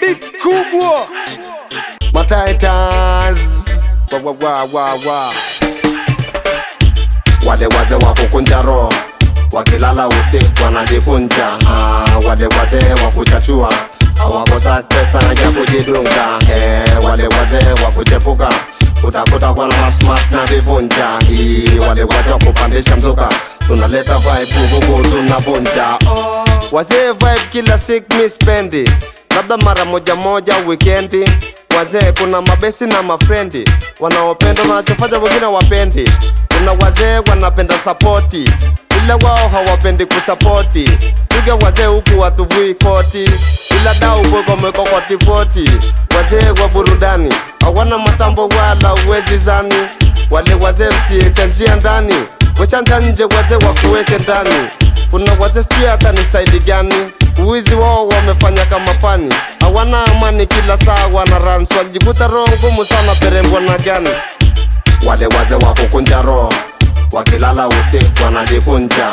Big kubwa Mataitas wa wale wazee wa kukunja roho, wakilala usiku wanajikunja. Wale wazee wa kuchachua, hawakosa pesa ya kujidunga. Wale wazee wa kuchepuka, utakuta kwa na smart na vivunja. Wale wazee wa kupandisha mzuka, tunaleta vibe huku tunavunja. Wazee vibe kila siku mi spendi, labda mara moja weekendi. Wazee kuna mabesi na mafrendi, wanaopenda wanachofanya wengine wapendi. Kuna wazee wanapenda supporti, ila wao hawapendi kusupporti. Tuge wazee huku watuvui koti, ila dau bweko mweko kwa tipoti. Wazee wa burudani, hawana matambo wala uwezi zani. Wale wazee msiechanjia ndani, wechanja nje wazee wakuweke ndani. Kuna wazee sijui hata ni style gani, uwizi wao wamefanya kama fani. Hawana amani kila saa wana run, walijikuta roho ngumu sana perembwa na gani. Wale wazee wa kukunja roho, wakilala usiku wanajikunja.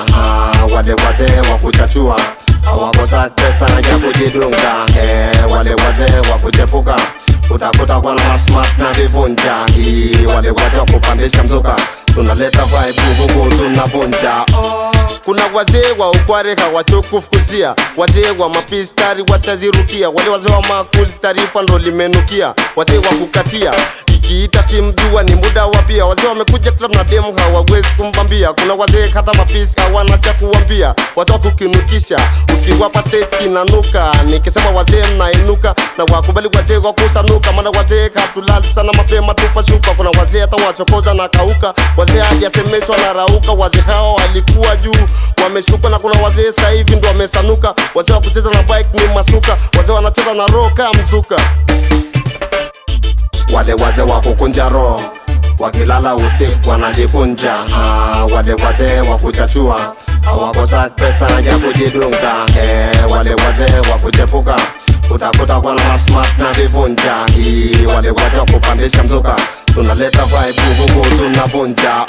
Wale wazee wa kuchachua, hawakosa pesa ya kujidunga. Wale wazee wa kuchepuka, utakuta kwa na smart na vivunja. Wale wazee wa kupandisha mzuka, tunaleta vibe huku tunavunja. Kuna wazee wa ukware hawachokufukuzia, wazee wa mapistari washazirukia. Wale wazee wa makuli taarifa ndo limenukia, wazee wa kukatia ikiita simjua ni muda wapia. Wazee wamekuja club na demu hawawezi kumbambia. Kuna wazee hata mapisi hawana cha kuambia, wazee kukinukisha ukiwapa state kinanuka. Nikisema wazee mnainuka na wakubali wazee wa kusanuka, maana wazee hatulali sana mapema tupashuka. Kuna wazee hata wachokoza na kauka, wazee hajasemeshwa na rauka. Wazee hao walikuwa juu wameshuka, na kuna wazee sasa hivi ndo wamesanuka. Wazee wa kucheza na bike ni masuka, wazee wanacheza na roho kama mzuka. Wale wazee wa kukunja roho, wakilala usiku wanajikunja. Wale wazee wa kuchachua, hawakosa pesa ya kujidunga. Wale wazee wa kuchepuka, utakuta kwa na smart na vivunja. Wale wazee wa kupandisha mzuka, tunaleta vibe huku tunavunja.